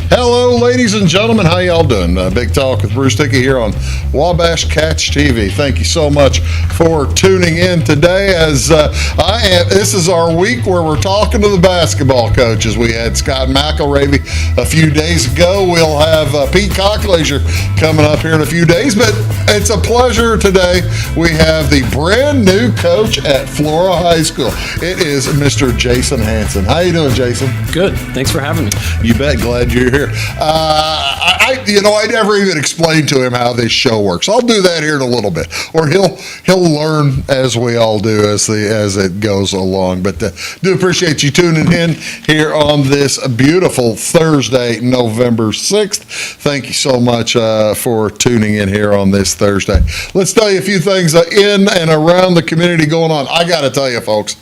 Hello, ladies and gentlemen. How y'all doing? Big Talk with Bruce Dickey here on Wabash Catch TV. Thank you so much for tuning in today. This is our week where we're talking to the basketball coaches. We had Scott McElravy a few days ago. We'll have Pete Cockleasure coming up here in a few days. But it's a pleasure today. We have the brand new coach at Flora High School. It is Mr. Jason Hanson. How you doing, Jason? Good. Thanks for having me. You bet. Glad you're here. I never even explained to him how this show works. I'll do that here in a little bit, or he'll learn as we all do as it goes along. But do appreciate you tuning in here on this beautiful Thursday, November 6th. Thank you so much for tuning in here on this Thursday. Let's tell you a few things in and around the community going on. I got to tell you, folks,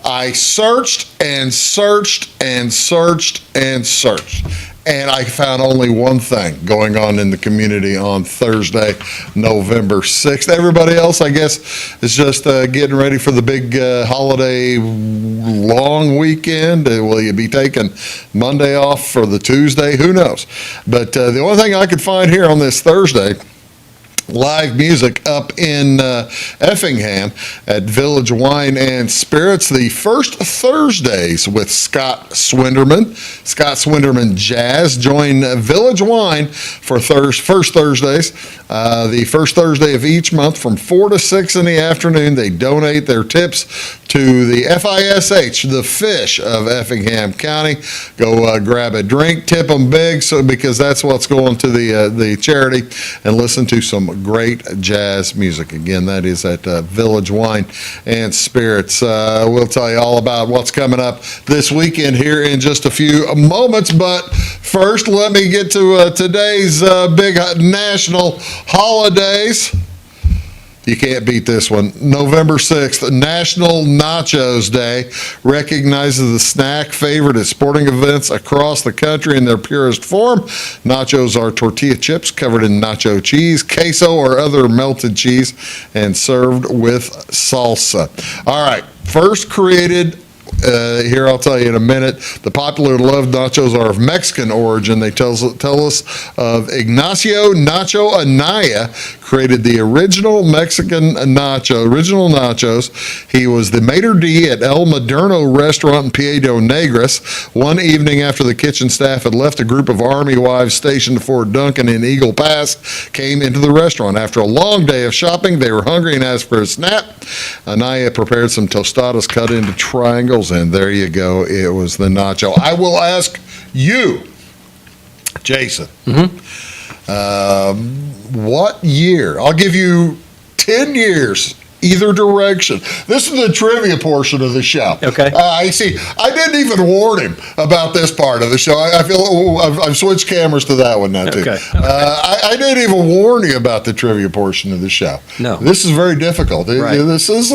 I searched and searched and searched and searched, and I found only one thing going on in the community on Thursday, November 6th. Everybody else, I guess, is just getting ready for the big holiday long weekend. Will you be taking Monday off for the Tuesday? Who knows? But the only thing I could find here on this Thursday, live music up in Effingham at Village Wine and Spirits. The first Thursdays with Scott Swinderman. Scott Swinderman Jazz. Join Village Wine for first Thursdays. The first Thursday of each month from 4 to 6 in the afternoon. They donate their tips to the FISH, the fish of Effingham County. Go grab a drink, tip them big, because that's what's going to the charity, and listen to some great jazz music. Again, that is at Village Wine and Spirits. We'll tell you all about what's coming up this weekend here in just a few moments. But first, let me get to today's big national holidays. You can't beat this one. November 6th, National Nachos Day, recognizes the snack favorite at sporting events across the country in their purest form. Nachos are tortilla chips covered in nacho cheese, queso, or other melted cheese, and served with salsa. All right, first created here, I'll tell you in a minute. The popular loved nachos are of Mexican origin. They tell us of Ignacio Nacho Anaya, created the original Mexican original nachos. He was the maitre d' at El Moderno restaurant in Piedras Negras. One evening after the kitchen staff had left, a group of Army wives stationed at Fort Duncan in Eagle Pass came into the restaurant. After a long day of shopping, they were hungry and asked for a snack. Anaya prepared some tostadas cut into triangles, and there you go. It was the nacho. I will ask you, Jason, what year? I'll give you 10 years, either direction. This is the trivia portion of the show. Okay. I see. I didn't even warn him about this part of the show. I feel I've switched cameras to that one now, too. Okay. I didn't even warn you about the trivia portion of the show. No. This is very difficult. Right. This is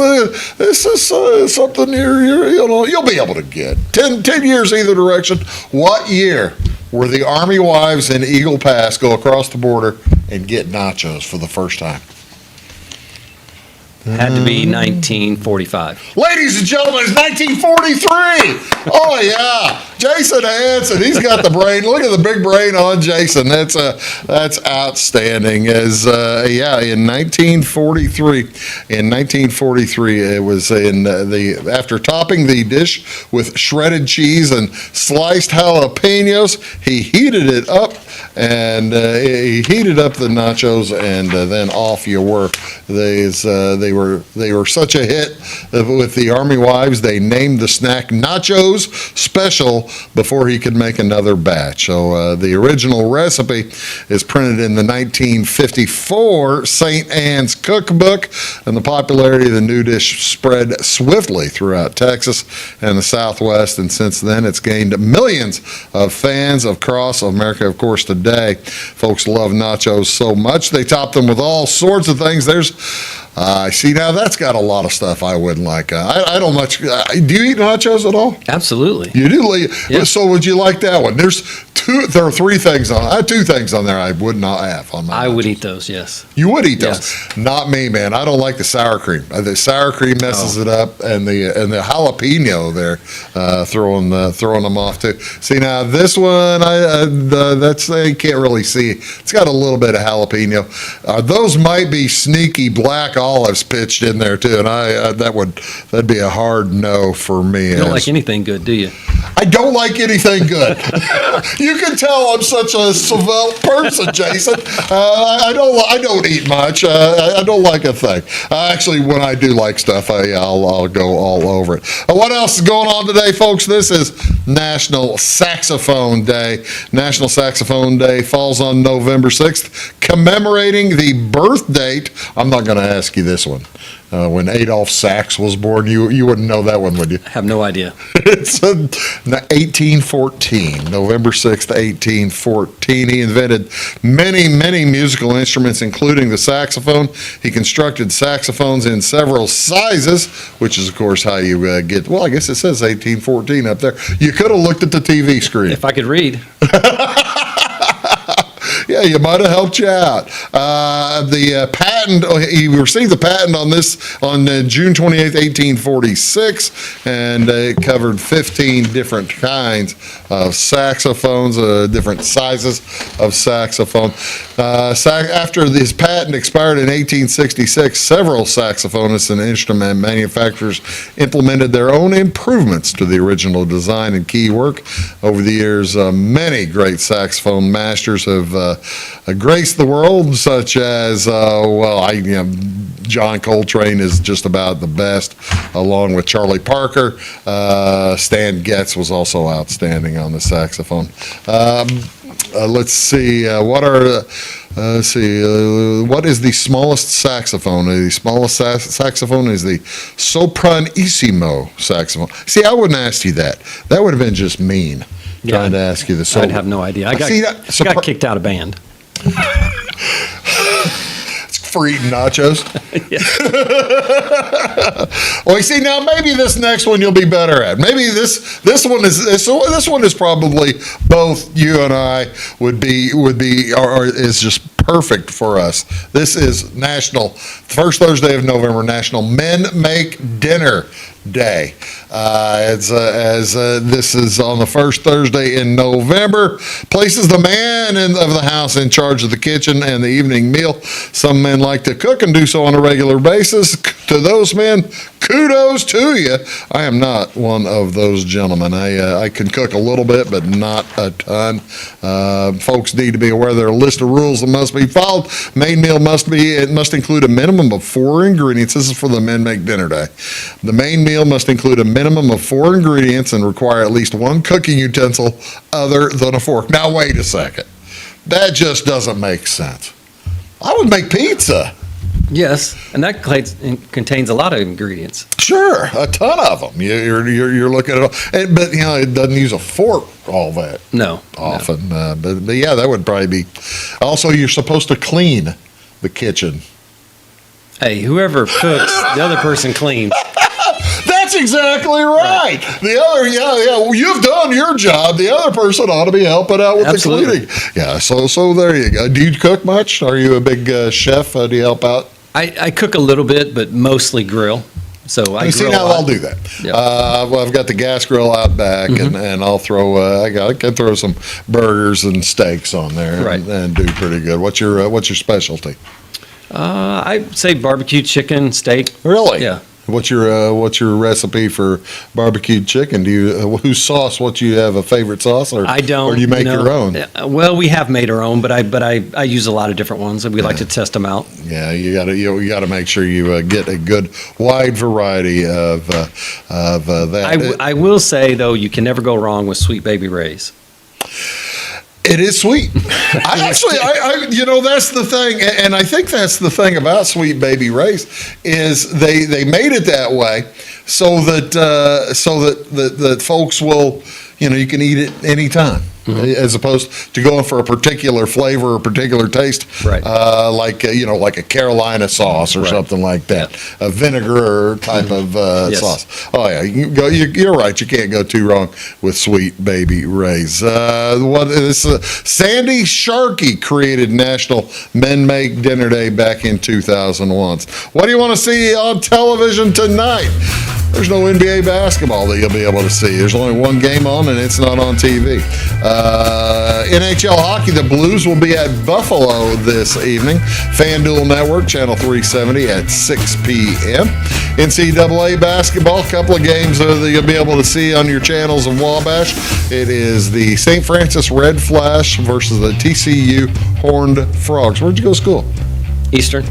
something you'll be able to get. 10 years either direction. What year were the Army wives in Eagle Pass go across the border and get nachos for the first time? Had to be 1945. Ladies and gentlemen, it's 1943. Oh, yeah. Jason Hanson, he's got the brain. Look at the big brain on Jason. That's outstanding. In 1943. In 1943, it was after topping the dish with shredded cheese and sliced jalapenos, he heated it up, and he heated up the nachos, and then off you were. They were such a hit with the Army wives, they named the snack Nachos Special before he could make another batch. So the original recipe is printed in the 1954 St. Anne's Cookbook, and the popularity of the new dish spread swiftly throughout Texas and the Southwest, and since then it's gained millions of fans across America. Of course, today, folks love nachos so much, they top them with all sorts of things. There's I see. Now that's got a lot of stuff I wouldn't like. I don't much. Do you eat nachos at all? Absolutely. You do. Yeah. So would you like that one? There are three things on. I have two things on there I would not have on my. I nachos. would eat those, yes. You would eat those. Yes. Not me, man. I don't like the sour cream. The sour cream messes it up, and the jalapeno there, throwing them off too. See now this one, you can't really see. It's got a little bit of jalapeno. Those might be sneaky black olives pitched in there too, and that'd be a hard no for me. You don't like anything good, do you? I don't like anything good. You can tell I'm such a svelte person, Jason. I don't eat much. I don't like a thing. Actually, when I do like stuff, I'll go all over it. What else is going on today, folks? This is National Saxophone Day. National Saxophone Day falls on November 6th, commemorating the birth date. I'm not going to ask you this one. When Adolph Sax was born, you wouldn't know that one, would you? I have no idea. It's 1814, November 6th, 1814. He invented many, many musical instruments, including the saxophone. He constructed saxophones in several sizes, which is, of course, how you get, well, I guess it says 1814 up there. You could have looked at the TV screen. If I could read. Yeah, you might have helped you out. The patent, he received the patent on this on June 28th, 1846, and it covered 15 different kinds of saxophones, different sizes of saxophone. After this patent expired in 1866, several saxophonists and instrument manufacturers implemented their own improvements to the original design and key work. Over the years, many great saxophone masters have graced the world, such as, John Coltrane is just about the best, along with Charlie Parker. Stan Getz was also outstanding on the saxophone. Let's see, what is the smallest saxophone? The smallest saxophone is the sopranissimo saxophone. See, I wouldn't ask you that. That would have been just mean. Trying to ask you the I'd have no idea. I got kicked out of band. It's for eating nachos. Well, you see, now maybe this next one you'll be better at. Maybe this one is probably both you and I would be or is just perfect for us. This is first Thursday of November, National Men Make Dinner Day. This is on the first Thursday in November, places the man of the house in charge of the kitchen and the evening meal. Some men like to cook and do so on a regular basis. To those men, kudos to you. I am not one of those gentlemen. I can cook a little bit, but not a ton. Folks need to be aware there are a list of rules that must be followed. Main meal must include a minimum of 4 ingredients. This is for the Men Make Dinner Day. The main meal must include a minimum of 4 ingredients and require at least one cooking utensil other than a fork. Now, wait a second. That just doesn't make sense. I would make pizza. Yes, and that contains a lot of ingredients. Sure, a ton of them. You're looking at it, but it doesn't use a fork all that. No, often. No. But yeah, that would probably be. Also, you're supposed to clean the kitchen. Hey, whoever cooks, the other person cleans. That's exactly right. The other, you've done your job. The other person ought to be helping out with Absolutely. the cleaning. Yeah, so there you go. Do you cook much? Are you a big chef? Do you help out? I cook a little bit, but mostly grill. So I see grill now a lot. I'll do that. Yep. Well, I've got the gas grill out back, and I'll throw. I can throw some burgers and steaks on there, Right. and do pretty good. What's your specialty? I'd say barbecue chicken, steak. Really? Yeah. What's your recipe for barbecued chicken? Do you whose sauce? What, you have a favorite sauce, or I don't. or do you make your own? Well, we have made our own, but I use a lot of different ones, and we like to test them out. Yeah, you gotta make sure you get a good wide variety of that. I will say though, you can never go wrong with Sweet Baby Ray's. It is sweet. That's the thing, and I think that's the thing about Sweet Baby Ray's is they made it that way so that folks will, you can eat it anytime. as opposed to going for a particular flavor or particular taste, Right. like a Carolina sauce or Right. something like that, a vinegar type of Yes. sauce. Oh yeah, you can go. You're right. You can't go too wrong with Sweet Baby Ray's. Sandy Sharkey created National Men Make Dinner Day back in 2001. What do you want to see on television tonight? There's no NBA basketball that you'll be able to see. There's only one game on, and it's not on TV. NHL hockey, the Blues will be at Buffalo this evening. FanDuel Network, Channel 370 at 6 p.m. NCAA basketball, a couple of games that you'll be able to see on your channels of Wabash. It is the St. Francis Red Flash versus the TCU Horned Frogs. Where'd you go to school? Eastern.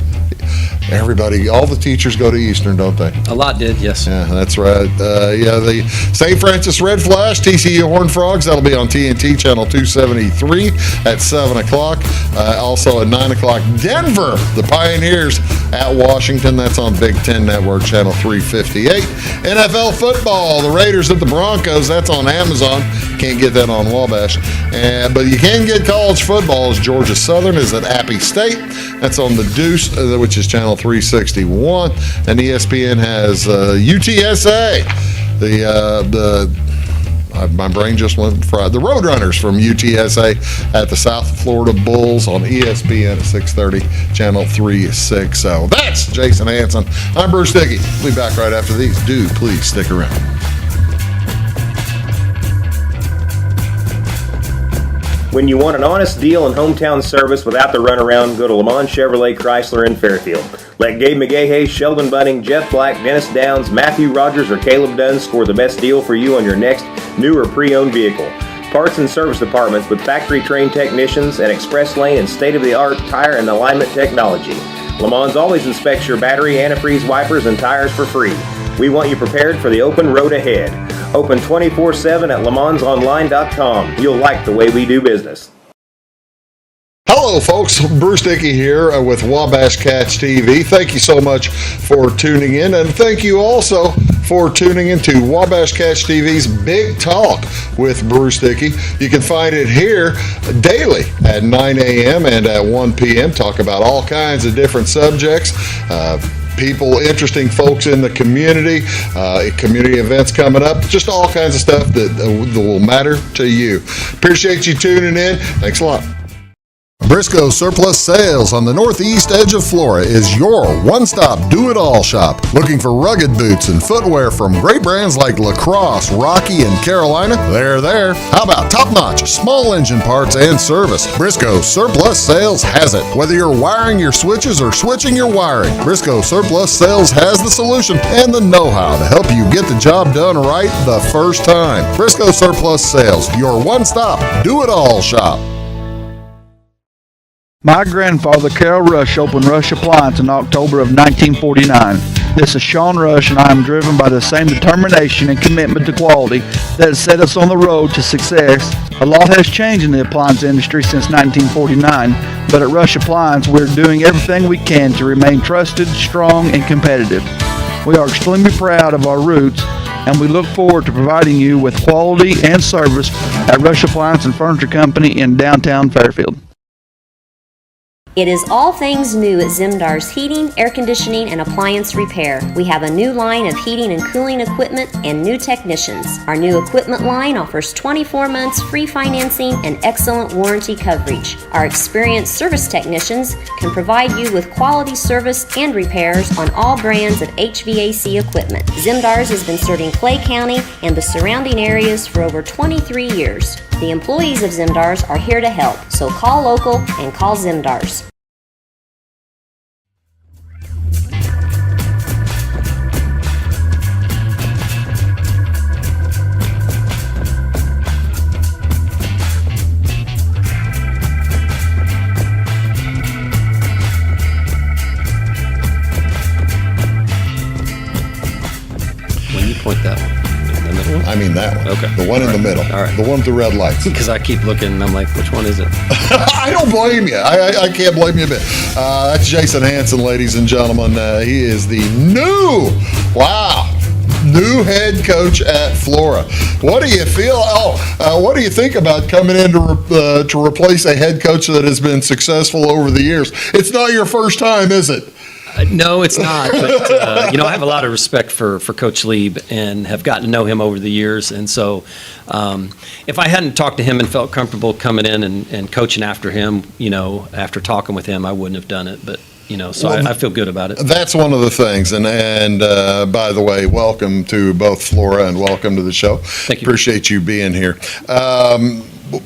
Everybody, all the teachers go to Eastern, don't they? A lot did, yes. Yeah, that's right. The St. Francis Red Flash, TCU Horned Frogs, that'll be on TNT Channel 273 at 7 o'clock. Also at 9 o'clock, Denver, the Pioneers at Washington. That's on Big Ten Network, Channel 358. NFL football, the Raiders at the Broncos. That's on Amazon. Can't get that on Wabash. But you can get college football as Georgia Southern is at Appy State. That's on the Deuce, which is Channel 361. And ESPN has UTSA. My brain just went fried. The Roadrunners from UTSA at the South Florida Bulls on ESPN at 6:30, Channel 360. That's Jason Hanson. I'm Bruce Dickey. We'll be back right after these. Do please stick around. When you want an honest deal and hometown service without the runaround, go to Lamont Chevrolet Chrysler in Fairfield. Let Gabe McGahey, Sheldon Bunning, Jeff Black, Dennis Downs, Matthew Rogers, or Caleb Dunn score the best deal for you on your next new or pre-owned vehicle. Parts and service departments with factory-trained technicians and express lane and state-of-the-art tire and alignment technology. Lamont always inspects your battery, antifreeze, wipers, and tires for free. We want you prepared for the open road ahead. Open 24/7 at LeMansOnline.com. You'll like the way we do business. Hello, folks. Bruce Dickey here with Wabash Cats TV. Thank you so much for tuning in, and thank you also for tuning into Wabash Cats TV's Big Talk with Bruce Dickey. You can find it here daily at 9 a.m. and at 1 p.m. Talk about all kinds of different subjects. People, interesting folks in the community, community events coming up, just all kinds of stuff that will matter to you. Appreciate you tuning in. Thanks a lot. Briscoe Surplus Sales on the northeast edge of Flora is your one-stop do-it-all shop. Looking for rugged boots and footwear from great brands like Lacrosse, Rocky, and Carolina? They're there. How about top-notch small engine parts and service? Briscoe Surplus Sales has it. Whether you're wiring your switches or switching your wiring, Briscoe Surplus Sales has the solution and the know-how to help you get the job done right the first time. Briscoe Surplus Sales, your one-stop do-it-all shop. My grandfather, Carol Rush, opened Rush Appliance in October of 1949. This is Sean Rush, and I am driven by the same determination and commitment to quality that has set us on the road to success. A lot has changed in the appliance industry since 1949, but at Rush Appliance, we're doing everything we can to remain trusted, strong, and competitive. We are extremely proud of our roots, and we look forward to providing you with quality and service at Rush Appliance and Furniture Company in downtown Fairfield. It is all things new at Zimdar's Heating, Air Conditioning, and Appliance Repair. We have a new line of heating and cooling equipment and new technicians. Our new equipment line offers 24 months free financing and excellent warranty coverage. Our experienced service technicians can provide you with quality service and repairs on all brands of HVAC equipment. Zimdar's has been serving Clay County and the surrounding areas for over 23 years. The employees of Zimdar's are here to help, so call local and call Zimdar's. When you point that one, the middle one? I mean that one. Okay. The one in the middle. All right. The one with the red lights. Because I keep looking and I'm like, which one is it? I don't blame you. I can't blame you a bit. That's Jason Hanson, ladies and gentlemen. He is the new new head coach at Flora. What do you feel? What do you think about coming in to replace a head coach that has been successful over the years? It's not your first time, is it? No, it's not. But I have a lot of respect for Coach Lieb and have gotten to know him over the years. And so, if I hadn't talked to him and felt comfortable coming in and coaching after him, after talking with him, I wouldn't have done it. But so I feel good about it. That's one of the things. And by the way, welcome to both Flora and welcome to the show. Thank you. Appreciate you being here.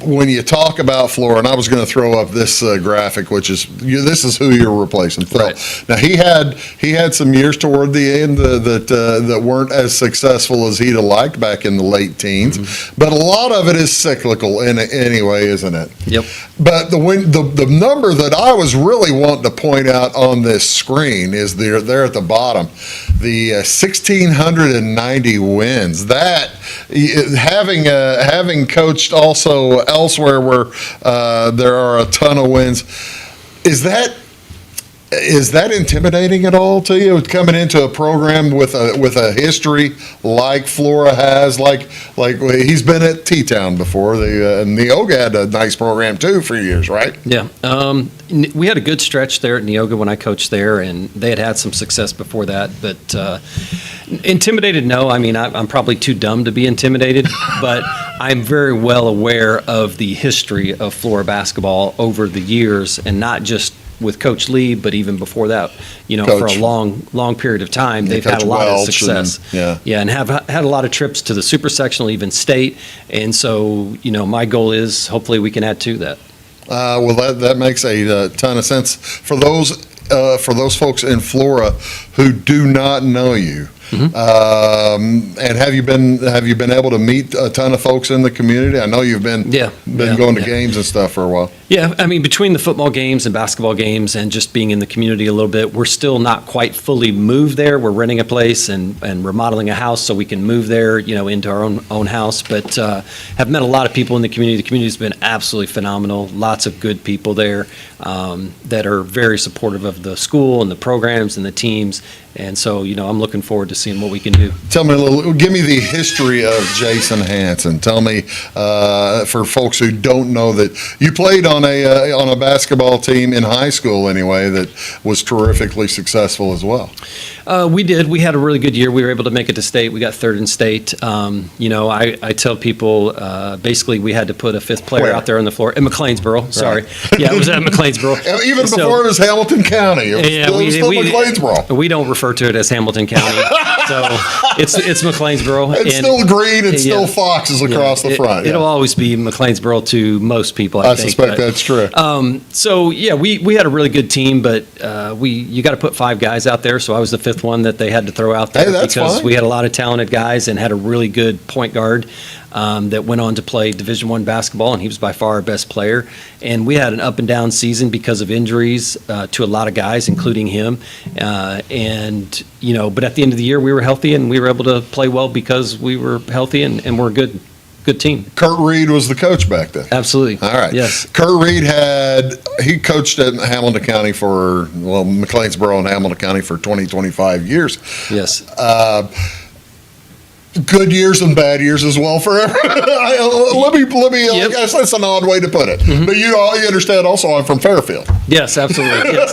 When you talk about Flora, and I was going to throw up this graphic, which is this is who you're replacing, Phil. Right. Now he had some years toward the end that weren't as successful as he'd have liked back in the late teens, but a lot of it is cyclical anyway, isn't it? Yep. But the number that I was really wanting to point out on this screen is there at the bottom, the 1,690 wins. That having coached also elsewhere where there are a ton of wins, is that intimidating at all to you, coming into a program with a history like Flora has, like he's been at T-Town before, and Neoga had a nice program too for years, right? Yeah. We had a good stretch there at Neoga when I coached there, and they had some success before that. But intimidated, no. I mean, I'm probably too dumb to be intimidated, but I'm very well aware of the history of Flora basketball over the years, and not just with Coach Lee, but even before that, for a long period of time, they've had a lot of success. And have had a lot of trips to the super sectional, even state. And so, my goal is hopefully we can add to that. Well, that makes a ton of sense for those folks in Flora who do not know you. And have you been able to meet a ton of folks in the community? I know you've been going to games and stuff for a while. Yeah, I mean, between the football games and basketball games and just being in the community a little bit, we're still not quite fully moved there. We're renting a place and remodeling a house so we can move there, into our own house. But have met a lot of people in the community. The community's been absolutely phenomenal. Lots of good people there that are very supportive of the school and the programs and the teams. And so, I'm looking forward to seeing what we can do. Give me the history of Jason Hanson. Tell me, for folks who don't know, that you played on a basketball team in high school anyway that was terrifically successful as well. We did. We had a really good year. We were able to make it to state. We got third in state. I tell people basically we had to put a fifth player out there on the floor in McLeansboro. Sorry. Right. Yeah, it was at McLeansboro. Even before it was Hamilton County. It was still McLeansboro. We don't refer to it as Hamilton County. So it's McLeansboro. It's still green and still foxes across the front. It'll always be McLeansboro to most people, I think. Suspect that's true. We had a really good team, but you got to put 5 guys out there. So I was the 5th one that they had to throw out there because fine. We had a lot of talented guys and had a really good point guard that went on to play Division I basketball, and he was by far our best player. And we had an up and down season because of injuries to a lot of guys, including him. But at the end of the year, we were healthy and we were able to play well because we were healthy and we're a good team. Kurt Reed was the coach back then. Absolutely. All right. Yes. Kurt Reed he coached at Hamilton County McLeansboro and Hamilton County for 25 years. Yes. Good years and bad years as well for let me Yep. I guess that's an odd way to put it. But you understand also I'm from Fairfield. Yes, absolutely. Yes.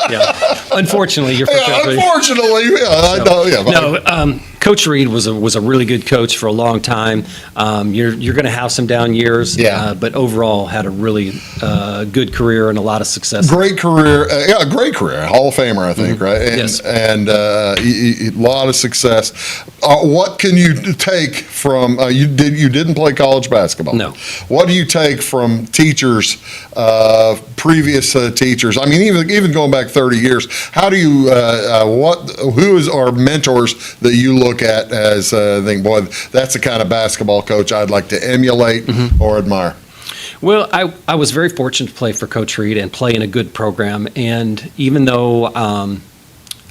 Yeah. Unfortunately, you're from Fairfield. Unfortunately, I know. Coach Reed was a really good coach for a long time. You're going to have some down years, but overall had a really good career and a lot of success. Great career, great career, Hall of Famer, I think, right? And, yes. And a lot of success. What can you take from you didn't play college basketball? No. What do you take from teachers, previous teachers? I mean, even going back 30 years. How do you who are mentors that you look at as think, boy, that's the kind of basketball coach I'd like to emulate or admire? Well, I was very fortunate to play for Coach Reed and play in a good program. And even though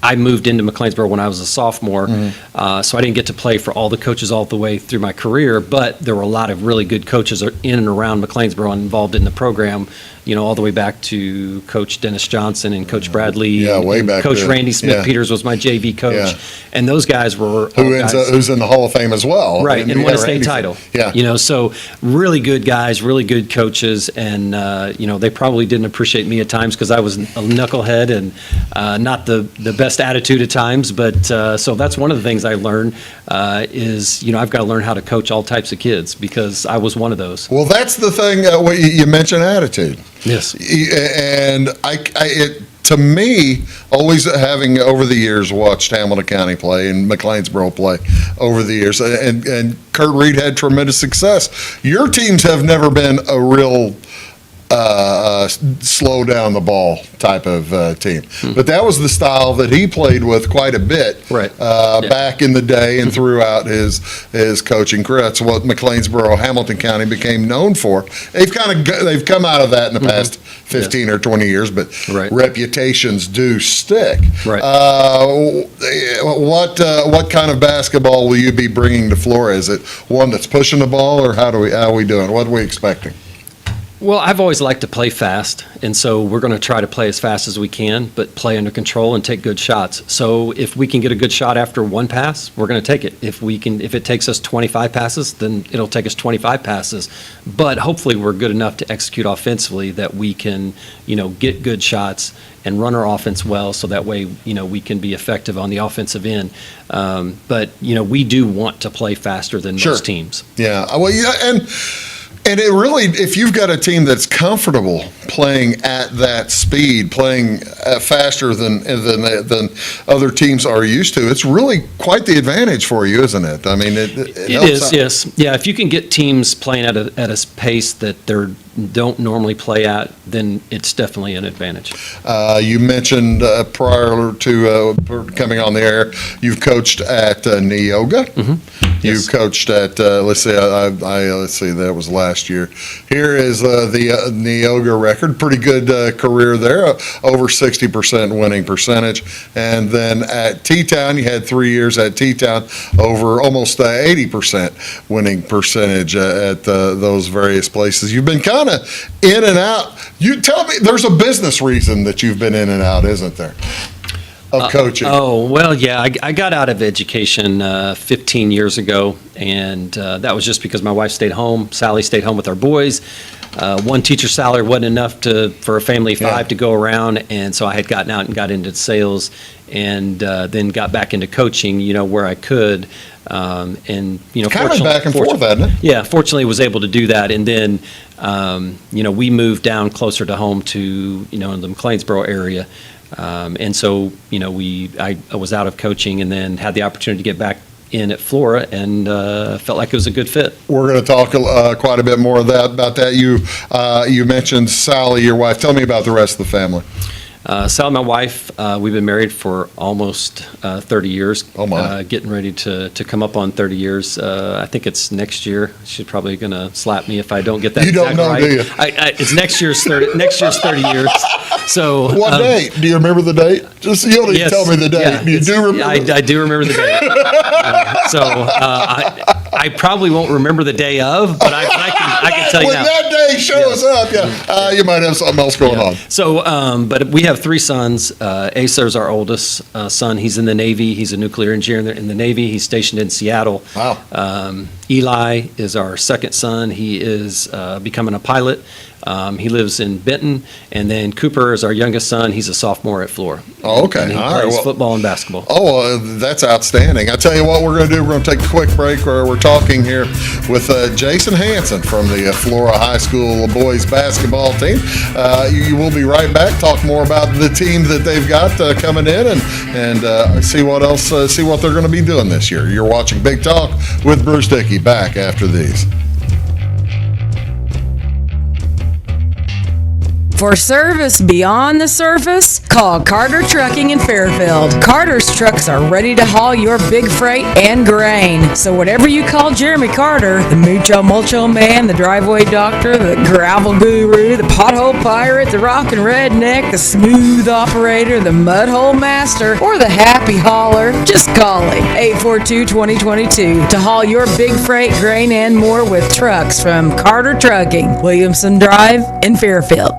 I moved into McLeansboro when I was a sophomore, so I didn't get to play for all the coaches all the way through my career, but there were a lot of really good coaches in and around McLeansboro and involved in the program, all the way back to Coach Dennis Johnson and Coach Bradley. Yeah, way back Coach then. Randy Smith Yeah. Peters was my JV coach. Yeah. And those guys were all guys, Who's in the Hall of Fame as well. right, and won a state Randy- title. Yeah. So really good guys, really good coaches, and they probably didn't appreciate me at times because I was a knucklehead and not the best attitude at times. But so that's one of the things I learned is I've got to learn how to coach all types of kids because I was one of those. Well, that's the thing. What you mentioned attitude. Yes. And to me, always having over the years watched Hamilton County play and McLeansboro play over the years, and Kurt Reed had tremendous success. Your teams have never been a real slow down the ball type of team, but that was the style that he played with quite a bit, Right. back in the day and throughout his coaching career. That's what McLeansboro, Hamilton County became known for. They've come out of that in the past 15 or 20 years, but Right. reputations do stick. Right. What kind of basketball will you be bringing to Flora? Is it one that's pushing the ball, or how are we doing? What are we expecting? Well, I've always liked to play fast, and so we're going to try to play as fast as we can, but play under control and take good shots. So if we can get a good shot after one pass, we're going to take it. If it takes us 25 passes, then it'll take us 25 passes. But hopefully we're good enough to execute offensively that we can, get good shots and run our offense well, so that way, we can be effective on the offensive end. But we do want to play faster than Sure. most teams. Yeah. Well, yeah, and it really, if you've got a team that's comfortable playing at that speed, playing faster than other teams are used to, it's really quite the advantage for you, isn't it? I mean, it helps is, out. yes. Yeah, if you can get teams playing at a pace that they don't normally play at, then it's definitely an advantage. You mentioned prior to coming on the air, you've coached at Neoga. Yes. You've coached at let's see, that was last year. Here is the Neoga record. Pretty good career there, over 60% winning percentage. And then at T-Town, you had 3 years at T-Town, over almost 80% winning percentage at those various places. You've been kind of in and out. You tell me, there's a business reason that you've been in and out, isn't there, of coaching? Oh, well, yeah, I got out of education 15 years ago, and that was just because my wife stayed home. Sally stayed home with our boys. One teacher salary wasn't enough for a family of five to go around, and so I had gotten out and got into sales, and then got back into coaching, where I could. And kind of fortunately- back and forth, hasn't it? Yeah, fortunately was able to do that, and then we moved down closer to home to in the McLeansboro area, and so I was out of coaching, and then had the opportunity to get back in at Flora, and felt like it was a good fit. We're going to talk quite a bit more about that. You mentioned Sally, your wife. Tell me about the rest of the family. Sally, my wife, we've been married for almost 30 years. Oh, my. Getting ready to come up on 30 years. I think it's next year. She's probably going to slap me if I don't get that You don't exactly know, right. do you? It's next year's 30 years. So What date? Do you remember the date? Just, you don't need to yes, tell me the date. yeah, You do remember? I do remember the date. I probably won't remember the day of, but I can tell you when now. that day shows up, you might have something else going on. So, but we have three sons. Acer's our oldest son. He's in the Navy. He's a nuclear engineer in the Navy. He's stationed in Seattle. Wow. Eli is our second son. He is becoming a pilot. He lives in Benton. And then Cooper is our youngest son. He's a sophomore at Flora. Oh, okay. And he All right. plays Well- football and basketball. Oh, that's outstanding. I tell you what we're going to do. We're going to take a quick break where we're talking here with Jason Hanson from the Flora High School boys basketball team. You will be right back. Talk more about the team that they've got coming in and see what else, see what they're going to be doing this year. You're watching Big Talk with Bruce Dickey. Back after these. For service beyond the surface, call Carter Trucking in Fairfield. Carter's trucks are ready to haul your big freight and grain. So whatever you call Jeremy Carter, the Mucho Mulcho Man, the driveway doctor, the gravel guru, the pothole pirate, the rockin' redneck, the smooth operator, the mudhole master, or the happy hauler, just call him. 842-2022 to haul your big freight, grain, and more with trucks from Carter Trucking, Williamson Drive in Fairfield.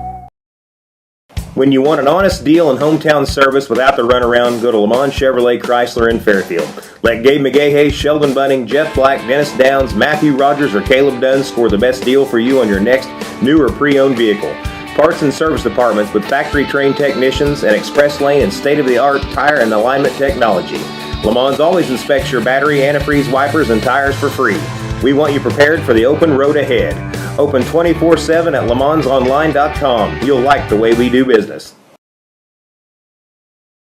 When you want an honest deal and hometown service without the runaround, go to Lamont Chevrolet Chrysler in Fairfield. Let Gabe McGahey, Sheldon Bunning, Jeff Black, Dennis Downs, Matthew Rogers, or Caleb Dunn score the best deal for you on your next new or pre-owned vehicle. Parts and service departments with factory-trained technicians and express lane and state-of-the-art tire and alignment technology. Lamont always inspects your battery, antifreeze, wipers, and tires for free. We want you prepared for the open road ahead. Open 24/7 at LeMansOnline.com. You'll like the way we do business.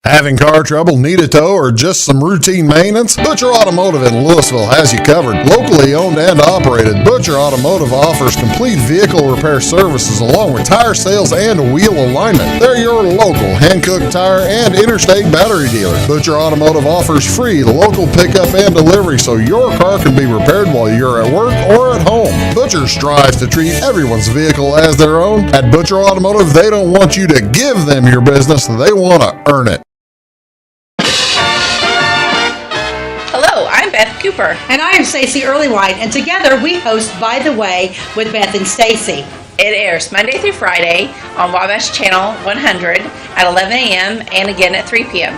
Having car trouble, need a tow, or just some routine maintenance? Butcher Automotive in Louisville has you covered. Locally owned and operated, Butcher Automotive offers complete vehicle repair services along with tire sales and wheel alignment. They're your local hand-cooked tire and interstate battery dealer. Butcher Automotive offers free local pickup and delivery so your car can be repaired while you're at work or at home. Butcher strives to treat everyone's vehicle as their own. At Butcher Automotive, they don't want you to give them your business, they want to earn it. Hello, I'm Beth Cooper. And I am Stacey Earlywhite, and together we host By the Way with Beth and Stacey. It airs Monday through Friday on Wabash Channel 100 at 11 a.m. and again at 3 p.m.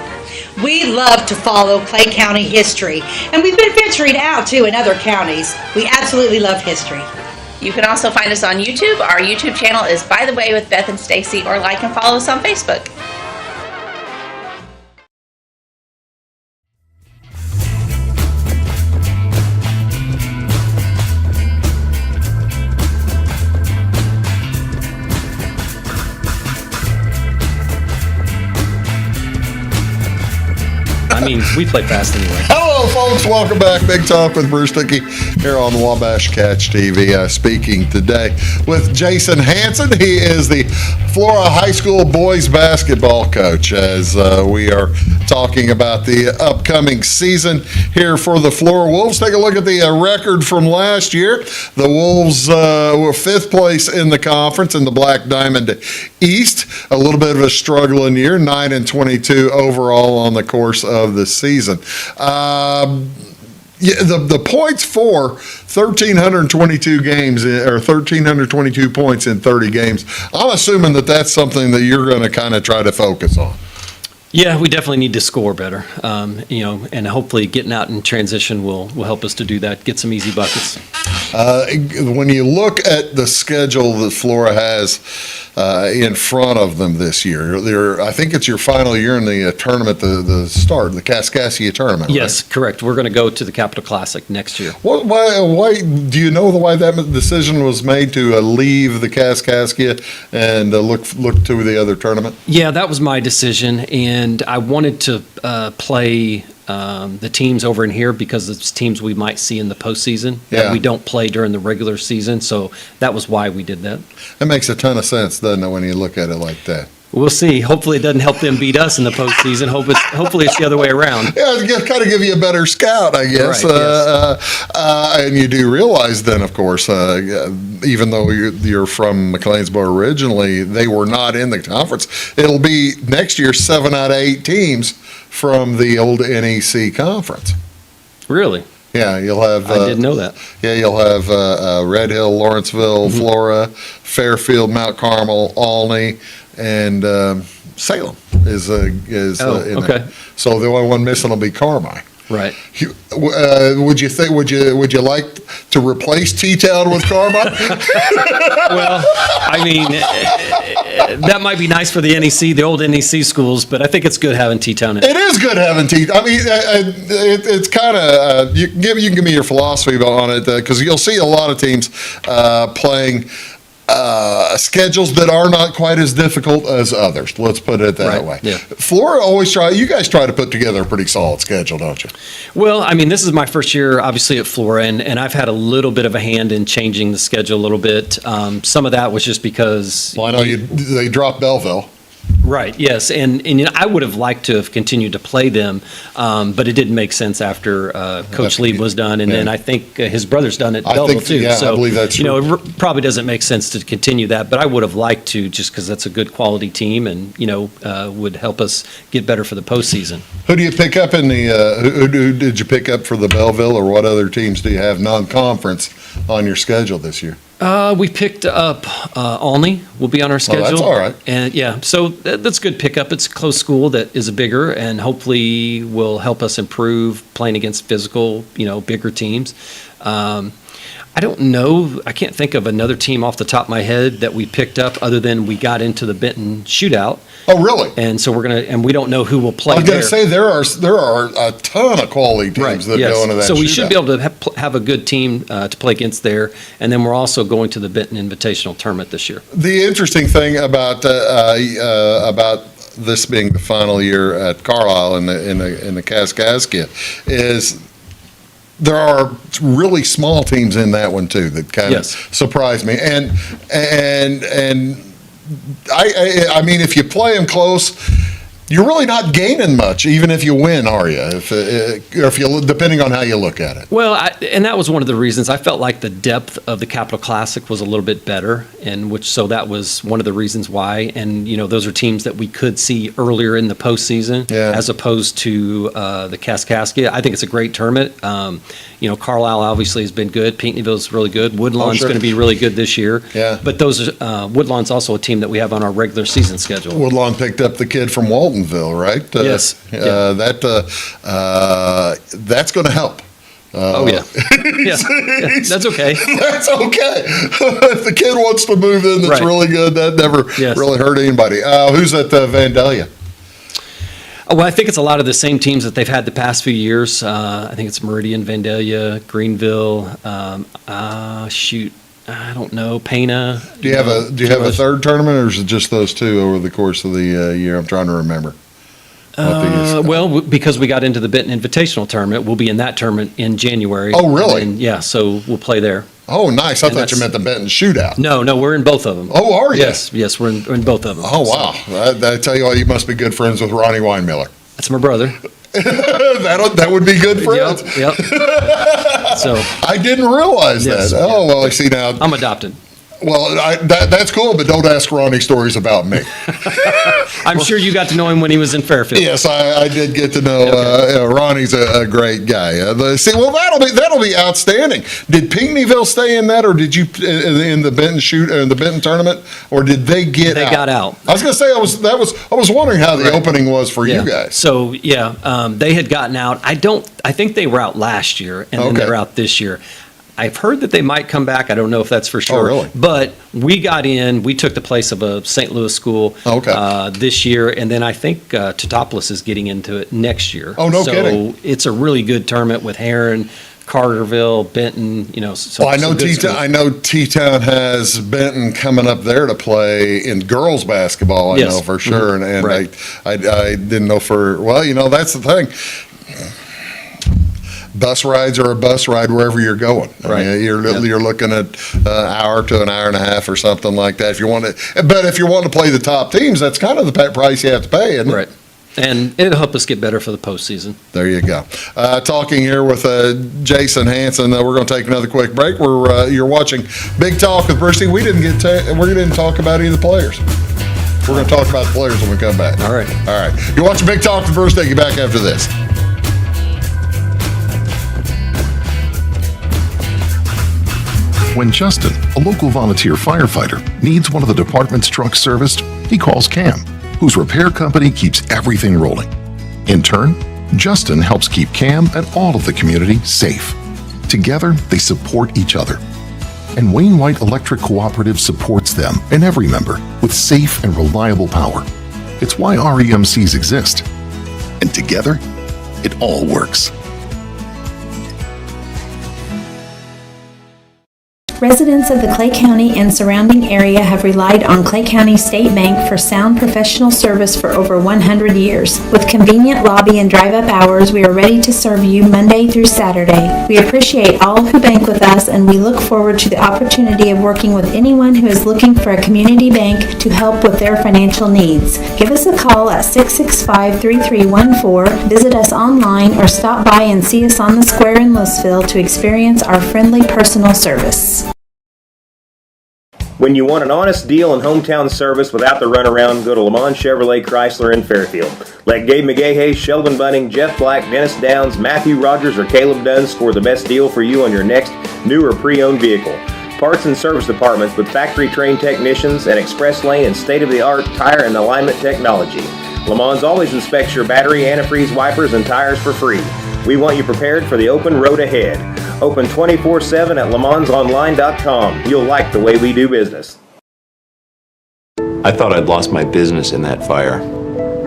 We love to follow Clay County history, and we've been venturing out too in other counties. We absolutely love history. You can also find us on YouTube. Our YouTube channel is By the Way with Beth and Stacey, or like and follow us on Facebook. I mean, we play fast anyway. Hello, folks. Welcome back. Big Talk with Bruce Dickey here on Wabash Catch TV. Speaking today with Jason Hanson. He is the Flora High School boys basketball coach as we are talking about the upcoming season here for the Flora Wolves. Take a look at the record from last year. The Wolves were fifth place in the conference in the Black Diamond East. A little bit of a struggling year, 9-22 overall on the course of the season. The points for 1,322 games, or 1,322 points in 30 games. I'm assuming that that's something that you're going to kind of try to focus on. Yeah, we definitely need to score better, and hopefully getting out in transition will help us to do that, get some easy buckets. When you look at the schedule that Flora has in front of them this year, I think it's your final year in the tournament, the Kaskaskia tournament. Yes, right? correct. We're going to go to the Capital Classic next year. Why do you know why that decision was made to leave the Kaskaskia and look to the other tournament? Yeah, that was my decision, and I wanted to play the teams over in here because it's teams we might see in the postseason that we don't play during the regular season. So that was why we did that. That makes a ton of sense, doesn't it, when you look at it like that? We'll see. Hopefully it doesn't help them beat us in the postseason. Hopefully it's the other way around. Yeah, it's kind of give you a better scout, I guess. Right, yes. And you do realize then, of course, even though you're from McLeansboro originally, they were not in the conference. It'll be next year 7 out of 8 teams from the old NEC conference. Really? Yeah, you'll have. I didn't know that. Yeah, you'll have Red Hill, Lawrenceville, Flora, Fairfield, Mount Carmel, Olney, and Salem is in okay. there. So the only one missing will be Carmi. Right. Would you like to replace T-Town with Carmi? Well, I mean, that might be nice for the NEC, the old NEC schools, but I think it's good having T-Town in it. It is good having T-Town. I mean, it's kind of you can give me your philosophy on it because you'll see a lot of teams playing schedules that are not quite as difficult as others. Let's put it that way. Yeah. Flora you guys try to put together a pretty solid schedule, don't you? Well, I mean, this is my first year, obviously, at Flora, and I've had a little bit of a hand in changing the schedule a little bit. Some of that was just because... Well, I know they dropped Belleville. Right, yes, and I would have liked to have continued to play them, but it didn't make sense after Coach Lieb was done, and then I think his brother's done it at Belleville too. Yeah, so, I believe that's true. It probably doesn't make sense to continue that, but I would have liked to just because that's a good quality team and, would help us get better for the postseason. Who do you pick up in the, who did you pick up for the Belleville, or what other teams do you have non-conference on your schedule this year? We picked up Olney will be on our schedule. that's all right. And yeah, so that's a good pickup. It's a close school that is a bigger and hopefully will help us improve playing against physical, bigger teams. I don't know. I can't think of another team off the top of my head that we picked up other than we got into the Benton shootout. Oh, really? And so we don't know who will play I was going there. to say there are a ton of quality teams that yes. go into that. So we should be shootout. able to have a good team to play against there. And then we're also going to the Benton Invitational Tournament this year. The interesting thing about this being the final year at Carlisle in the Kaskaskia is there are really small teams in that one too that kind of surprised me. And I mean, if you play them close, you're really not gaining much, even if you win, are you? If you depending on how you look at it. Well, and that was one of the reasons I felt like the depth of the Capital Classic was a little bit better, so that was one of the reasons why. And those are teams that we could see earlier in the postseason, as opposed to the Kaskaskia. I think it's a great tournament. Carlisle obviously has been good. Pinckneyville's really good. Woodlawn's going to be really good this year. Yeah. But Woodlawn's also a team that we have on our regular season schedule. Woodlawn picked up the kid from Waltonville, right? Yes. That's going to help. That's okay. That's okay. If the kid wants to move in, that's really good. That never really hurt anybody. Who's at Vandalia? Well, I think it's a lot of the same teams that they've had the past few years. I think it's Meridian, Vandalia, Greenville. I don't know, Pana. Do you have a third tournament, or is it just those two over the course of the year? I'm trying to remember. Well, because we got into the Benton Invitational Tournament, we'll be in that tournament in January. Oh, really? So we'll play there. Oh, nice. I thought you meant the Benton shootout. No, we're in both of them. Oh, are you? Yes, we're in both of them. Oh, wow. I tell you what, you must be good friends with Ronnie Weinmiller. That's my brother. That would be good friends. Yep. So I didn't realize that. Oh, well, I see now. I'm adopted. Well, that's cool, but don't ask Ronnie stories about me. I'm sure you got to know him when he was in Fairfield. Yes, I did get to know. Ronnie's a great guy. That'll be outstanding. Did Pinckneyville stay in that, or did you in the Benton tournament, or did they get? They got out. I was going to say I was wondering how the opening was for you guys. So they had gotten out. I think they were out last year, and then they're out this year. I've heard that they might come back. I don't know if that's for sure. Oh, really? But we got in. We took the place of a St. Louis school this year, and then I think Teutopolis is getting into it next year. Oh, no kidding. So it's a really good tournament with Heron, Carterville, Benton. I know T-Town has Benton coming up there to play in girls basketball. I know for sure, and I didn't know that's the thing. Bus rides are a bus ride wherever you're going. I mean, you're looking at an hour to an hour and a half or something like that. If you want to play the top teams, that's kind of the price you have to pay, isn't it? Right. And it'll help us get better for the postseason. There you go. Talking here with Jason Hanson. We're going to take another quick break. You're watching Big Talk with Brucey. We didn't talk about any of the players. We're going to talk about the players when we come back. All right. You're watching Big Talk with Bruce. Take you back after this. When Justin, a local volunteer firefighter, needs one of the department's trucks serviced, he calls Cam, whose repair company keeps everything rolling. In turn, Justin helps keep Cam and all of the community safe. Together, they support each other. And Wayne White Electric Cooperative supports them and every member with safe and reliable power. It's why REMCs exist. And together, it all works. Residents of the Clay County and surrounding area have relied on Clay County State Bank for sound professional service for over 100 years. With convenient lobby and drive-up hours, we are ready to serve you Monday through Saturday. We appreciate all who bank with us, and we look forward to the opportunity of working with anyone who is looking for a community bank to help with their financial needs. Give us a call at 665-3314, visit us online, or stop by and see us on the square in Louisville to experience our friendly personal service. When you want an honest deal and hometown service without the runaround, go to Lamont Chevrolet Chrysler in Fairfield. Let Gabe McGahey, Sheldon Bunning, Jeff Black, Dennis Downs, Matthew Rogers, or Caleb Dunn score the best deal for you on your next new or pre-owned vehicle. Parts and service departments with factory-trained technicians and express lane and state-of-the-art tire and alignment technology. Lamont always inspects your battery, antifreeze, wipers, and tires for free. We want you prepared for the open road ahead. Open 24/7 at LaMonsOnline.com. You'll like the way we do business. I thought I'd lost my business in that fire,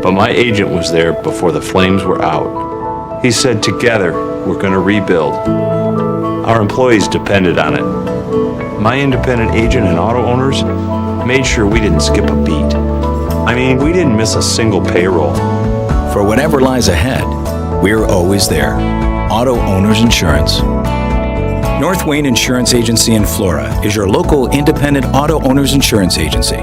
but my agent was there before the flames were out. He said, together, we're going to rebuild. Our employees depended on it. My independent agent and auto owners made sure we didn't skip a beat. I mean, we didn't miss a single payroll. For whatever lies ahead, we're always there. Auto Owners Insurance. North Wayne Insurance Agency in Flora is your local independent auto owners insurance agency.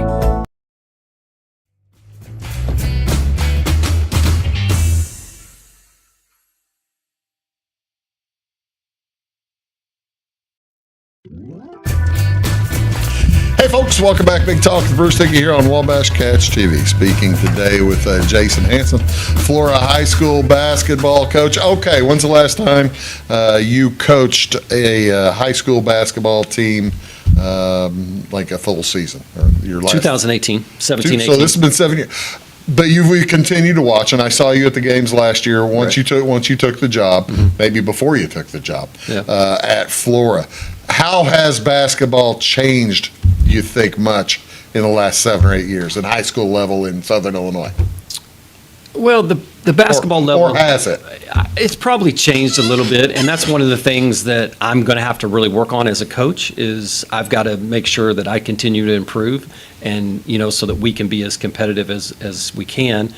Hey folks, welcome back. Big Talk with Bruce Dickey here on Wabash Catch TV. Speaking today with Jason Hanson, Flora High School basketball coach. Okay, when's the last time you coached a high school basketball team like a full season? Or your last 2018, 17, 18. So this has been 7 years. But we continue to watch, and I saw you at the games last year. Once you took the job, maybe before you took the job at Flora. How has basketball changed, you think, much in the last 7 or 8 years in high school level in Southern Illinois? Well, the basketball level. Or has it? It's probably changed a little bit, and that's one of the things that I'm going to have to really work on as a coach is I've got to make sure that I continue to improve and, so that we can be as competitive as we can.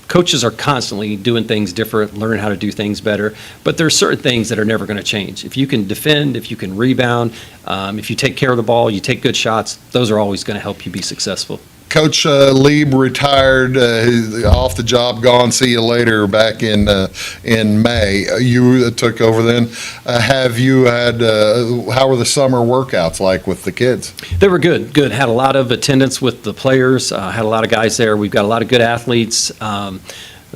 Coaches are constantly doing things different, learning how to do things better, but there are certain things that are never going to change. If you can defend, if you can rebound, if you take care of the ball, you take good shots, those are always going to help you be successful. Coach Lieb retired, off the job, gone. See you later. Back in May, you took over. Then, have you had? How were the summer workouts like with the kids? They were good. Good. Had a lot of attendance with the players. Had a lot of guys there. We've got a lot of good athletes.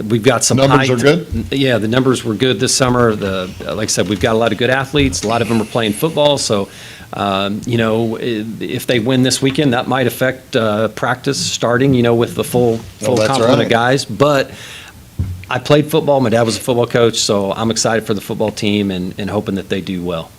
We've got some numbers are good. Yeah, the numbers were good this summer. Like I said, we've got a lot of good athletes. A lot of them are playing football. So, if they win this weekend, that might affect practice starting. With the full complement of guys. But I played football. My dad was a football coach, so I'm excited for the football team and hoping that they do well.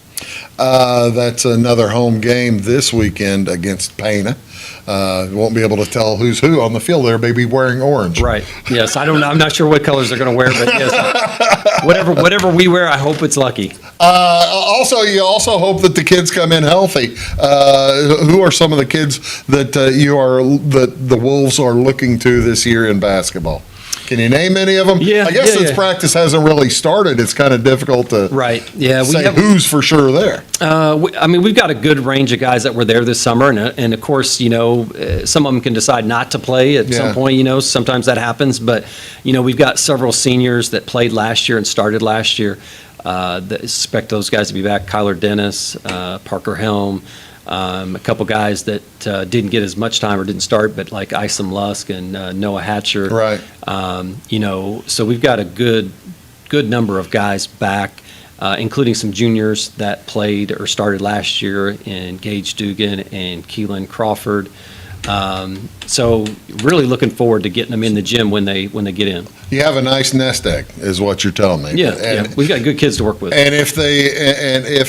That's another home game this weekend against Pana. Won't be able to tell who's who on the field. They're maybe wearing orange. Right. Yes. I don't know. I'm not sure what colors they're going to wear, but yes, whatever we wear, I hope it's lucky. You also hope that the kids come in healthy. Who are some of the kids that the Wolves are looking to this year in basketball? Can you name any of them? Yeah. I guess since practice hasn't really started, it's kind of difficult to say who's for sure there. We've got a good range of guys that were there this summer, and of course, some of them can decide not to play at some point. Sometimes that happens, but we've got several seniors that played last year and started last year. Expect those guys to be back. Kyler Dennis, Parker Helm. A couple guys that didn't get as much time or didn't start, but like Isom Lusk and Noah Hatcher. Right. So we've got a good number of guys back, including some juniors that played or started last year in Gage Dugan and Keelan Crawford. So really looking forward to getting them in the gym when they get in. You have a nice nest egg, is what you're telling me. Yeah, we've got good kids to work with. And if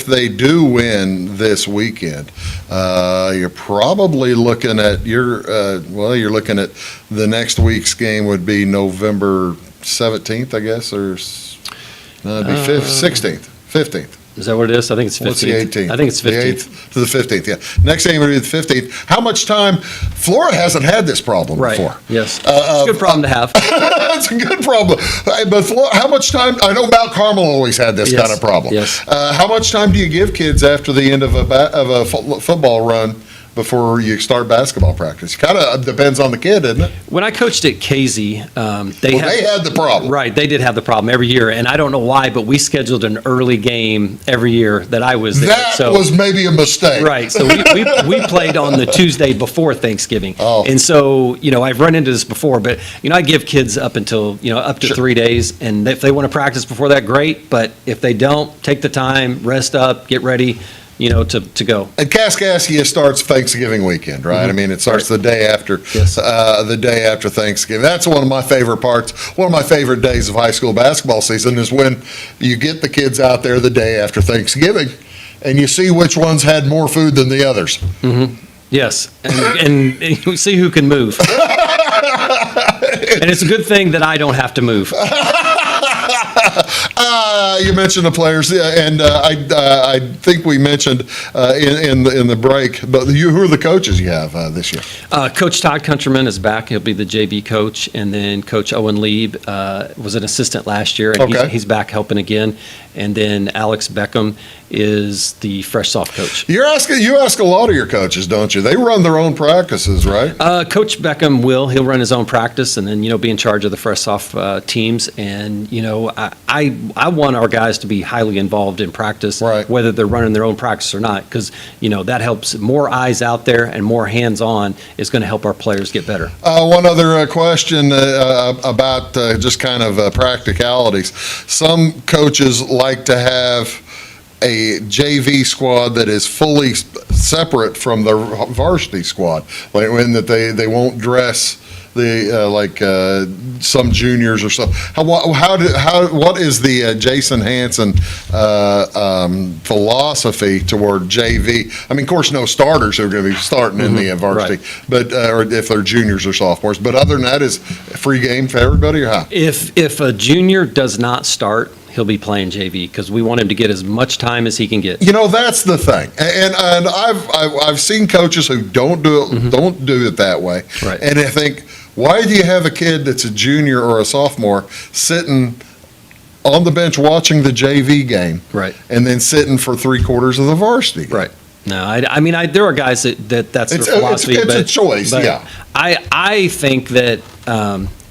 they do win this weekend, you're probably looking at you're looking at the next week's game would be November 17th, I guess, or it'd be 16th, 15th. Is that what it is? I think it's 15th. What's the 18th? I think it's 15th. The 8th to the 15th, yeah. Next game would be the 15th. How much time? Flora hasn't had this problem before. Yes. It's a good problem to have. It's a good problem. But Flora, how much time? I know Mount Carmel always had this kind of problem. Yes. How much time do you give kids after the end of a football run before you start basketball practice? Kind of depends on the kid, isn't it? When I coached at Casey, they had the problem. Right, they did have the problem every year, and I don't know why, but we scheduled an early game every year that I was there. That was maybe a mistake. Right, so we played on the Tuesday before Thanksgiving. Oh. And so, I've run into this before, but, I give kids up until, up to 3 days, and if they want to practice before that, great, but if they don't, take the time, rest up, get ready, to go. And Kaskaskia starts Thanksgiving weekend, right? Mhm. I mean, it starts the day after Yes. the day after Thanksgiving. That's one of my favorite parts. One of my favorite days of high school basketball season is when you get the kids out there the day after Thanksgiving, and you see which ones had more food than the others. Mm-hmm. Yes, and we see who can move. And it's a good thing that I don't have to move. You mentioned the players, and I think we mentioned in the break. But who are the coaches you have this year? Coach Todd Countryman is back. He'll be the JV coach, and then Coach Owen Lieb was an assistant last year, and Okay. he's back helping again. And then Alex Beckham is the fresh soft coach. You ask a lot of your coaches, don't you? They run their own practices, right? Coach Beckham he'll run his own practice, and then be in charge of the fresh soft teams. And I want our guys to be highly involved in practice, Right. whether they're running their own practice or not, because that helps. More eyes out there and more hands on is going to help our players get better. One other question about just kind of practicalities. Some coaches like to have a JV squad that is fully separate from the varsity squad, like when that they won't dress the some juniors or so. What is the Jason Hanson philosophy toward JV? I mean, of course, no starters who are going to be starting in the varsity, Right. but or if they're juniors or sophomores. But other than that, is free game for everybody, or how? If a junior does not start, he'll be playing JV because we want him to get as much time as he can get. That's the thing, and I've seen coaches who don't do it that way, Right. and I think, why do you have a kid that's a junior or a sophomore sitting on the bench watching the JV game, Right. and then sitting for 3/4 of the varsity game? Right. No, I mean, there are guys that's their philosophy. It's a choice, but yeah. I think that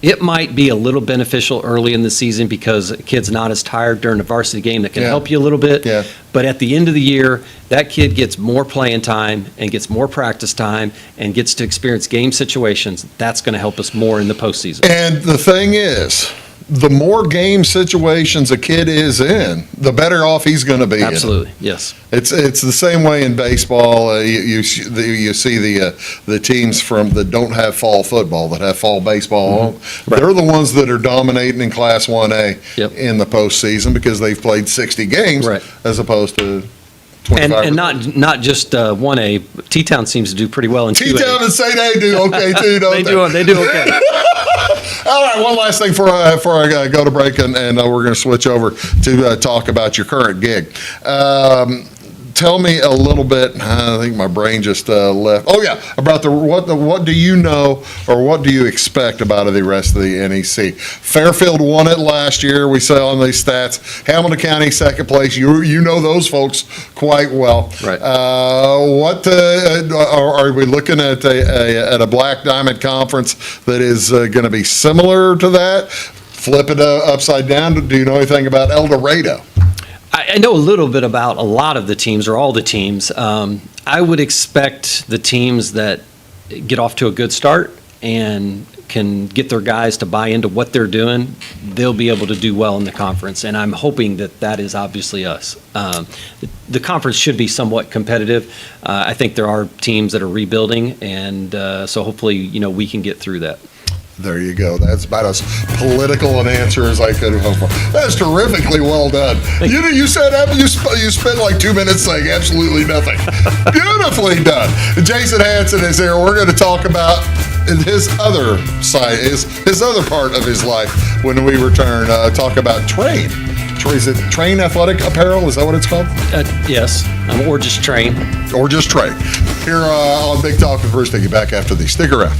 it might be a little beneficial early in the season because a kid's not as tired during a varsity game. That can Yeah. help you a little bit. Yeah. But at the end of the year, that kid gets more playing time and gets more practice time and gets to experience game situations. That's going to help us more in the postseason. And the thing is, the more game situations a kid is in, the better off he's going to be. Absolutely, yes. It's the same way in baseball. You see the teams that don't have fall football, that have fall baseball. Right. They're the ones that are dominating in Class 1A Yep. in the postseason because they've played 60 games Right. as opposed to 25. And not just 1A. T-Town seems to do pretty well in 2A. T-Town and St. A do okay too, don't they? They do okay. All right, one last thing before I go to break, and we're going to switch over to talk about your current gig. Tell me a little bit. I think my brain just left. Oh yeah, about what do you know or what do you expect about the rest of the NEC? Fairfield won it last year. We saw on these stats. Hamilton County second place. You know those folks quite well. Right. What are we looking at a Black Diamond conference that is going to be similar to that? Flip it upside down. Do you know anything about El Dorado? I know a little bit about a lot of the teams, or all the teams. I would expect the teams that get off to a good start and can get their guys to buy into what they're doing, they'll be able to do well in the conference. And I'm hoping that is obviously us. The conference should be somewhat competitive. I think there are teams that are rebuilding, and so hopefully, we can get through that. There you go. That's about as political an answer as I could have hoped for. That's terrifically well done. You said you spent like 2 minutes saying absolutely nothing. Beautifully done. Jason Hanson is here. We're going to talk about his other side, his other part of his life when we return. Talk about Train. Is it Train Athletic Apparel? Is that what it's called? Yes. Or just Train. Or just Train. Here on Big Talk with Bruce Dickey. Back after these. Stick around.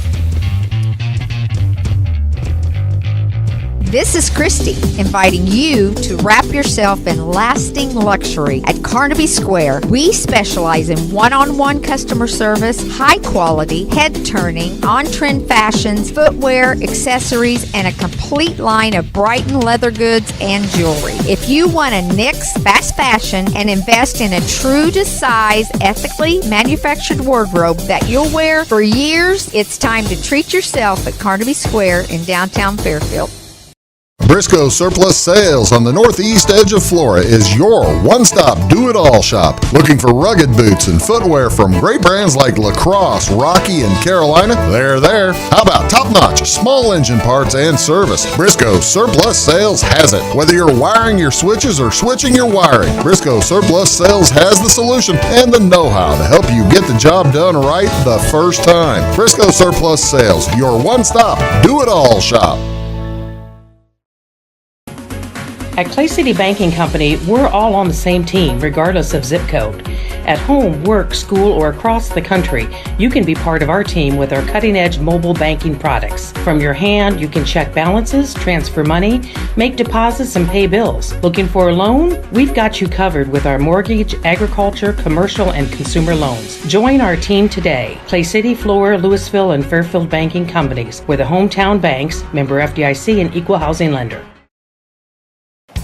This is Christy, inviting you to wrap yourself in lasting luxury at Carnaby Square. We specialize in one-on-one customer service, high quality, head-turning, on-trend fashions, footwear, accessories, and a complete line of Brighton leather goods and jewelry. If you want to nix fast fashion and invest in a true-to-size, ethically manufactured wardrobe that you'll wear for years, it's time to treat yourself at Carnaby Square in downtown Fairfield. Briscoe Surplus Sales on the northeast edge of Flora is your one-stop do-it-all shop. Looking for rugged boots and footwear from great brands like Lacrosse, Rocky, and Carolina? They're there. How about top-notch small engine parts and service? Briscoe Surplus Sales has it. Whether you're wiring your switches or switching your wiring, Briscoe Surplus Sales has the solution and the know-how to help you get the job done right the first time. Briscoe Surplus Sales, your one-stop do-it-all shop. At Clay City Banking Company, we're all on the same team, regardless of zip code. At home, work, school, or across the country, you can be part of our team with our cutting-edge mobile banking products. From your hand, you can check balances, transfer money, make deposits, and pay bills. Looking for a loan? We've got you covered with our mortgage, agriculture, commercial, and consumer loans. Join our team today. Clay City, Flora, Louisville, and Fairfield Banking Companies. We're the hometown banks, member FDIC, and equal housing lender.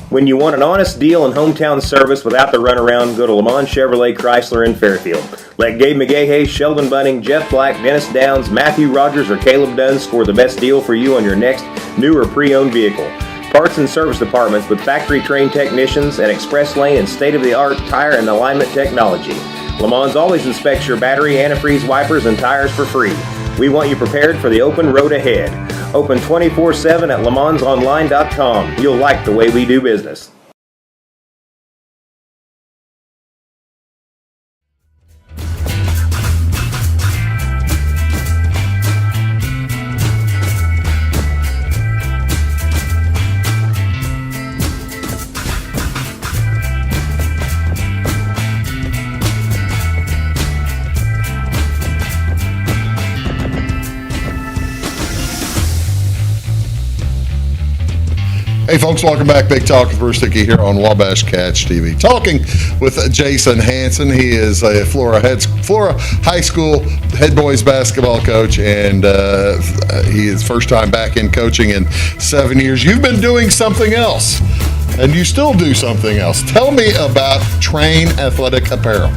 When you want an honest deal and hometown service without the runaround, go to Lamont Chevrolet Chrysler in Fairfield. Let Gabe McGahey, Sheldon Bunning, Jeff Black, Dennis Downs, Matthew Rogers, or Caleb Dunn score the best deal for you on your next new or pre-owned vehicle. Parts and service departments with factory-trained technicians and express lane and state-of-the-art tire and alignment technology. Lamont's always inspects your battery, antifreeze, wipers, and tires for free. We want you prepared for the open road ahead. Open 24/7 at LaMonsOnline.com. You'll like the way we do business. Hey folks, welcome back. Big Talk with Bruce Dickey here on Wabash Catch TV. Talking with Jason Hanson. He is a Flora High School head boys basketball coach, and he is first time back in coaching in 7 years. You've been doing something else, and you still do something else. Tell me about Train Athletic Apparel.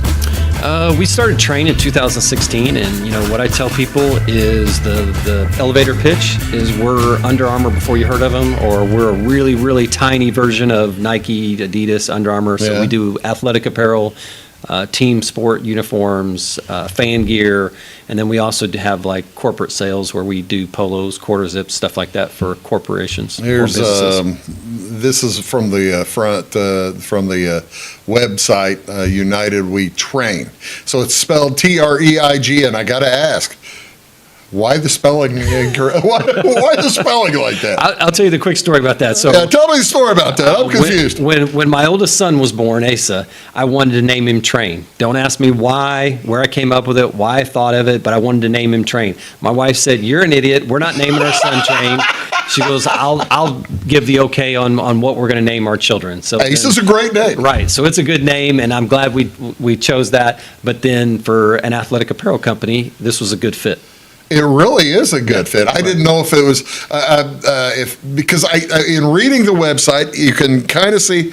We started Train in 2016, and what I tell people is the elevator pitch is we're Under Armour before you heard of them, or we're a really, really tiny version of Nike, Adidas, Under Armour. So we do athletic apparel, team sport uniforms, fan gear, and then we also have like corporate sales where we do polos, quarter zips, stuff like that for corporations. Here's this is from the front from the website United We Train. So it's spelled TREIG, and I got to ask, why the spelling incorrect? Why the spelling like that? I'll tell you the quick story about that. So tell me the story about that. I'm confused. When my oldest son was born, Asa, I wanted to name him Train. Don't ask me why, where I came up with it, why I thought of it, but I wanted to name him Train. My wife said, "You're an idiot. We're not naming our son Train." She goes, "I'll give the okay on what we're going to name our children." So Asa's a great name, right? So it's a good name, and I'm glad we chose that. But then for an athletic apparel company, this was a good fit. It really is a good fit. I didn't know if it was because in reading the website, you can kind of see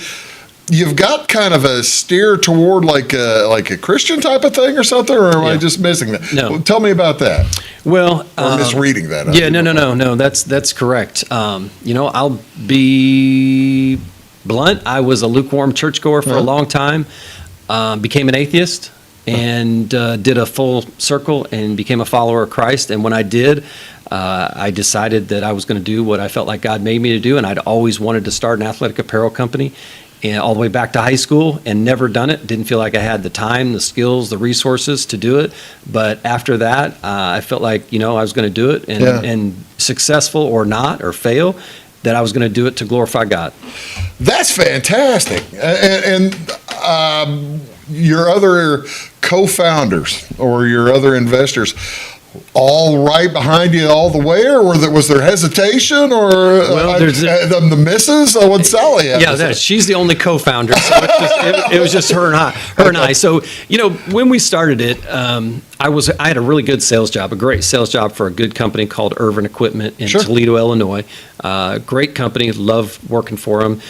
you've got kind of a steer toward like a Christian type of thing or something, or am I just missing that? No. Well, tell me about that. Well, or misreading that. Yeah, no. That's correct. I'll be blunt. I was a lukewarm churchgoer for a long time. Became an atheist. And did a full circle and became a follower of Christ. And when I did, I decided that I was going to do what I felt like God made me to do. And I'd always wanted to start an athletic apparel company, and all the way back to high school, and never done it. Didn't feel like I had the time, the skills, the resources to do it. But after that, I felt like I was going to do it, and successful or not, or fail, that I was going to do it to glorify God. That's fantastic. And your other co-founders or your other investors, all right behind you all the way, or was there hesitation, or the missus? What Sally had? Yeah, she's the only co-founder, so it was just her and I. So when we started it, I had a really good sales job, a great sales job for a good company called Irvin Equipment in Toledo, Illinois. Great company, love working for them.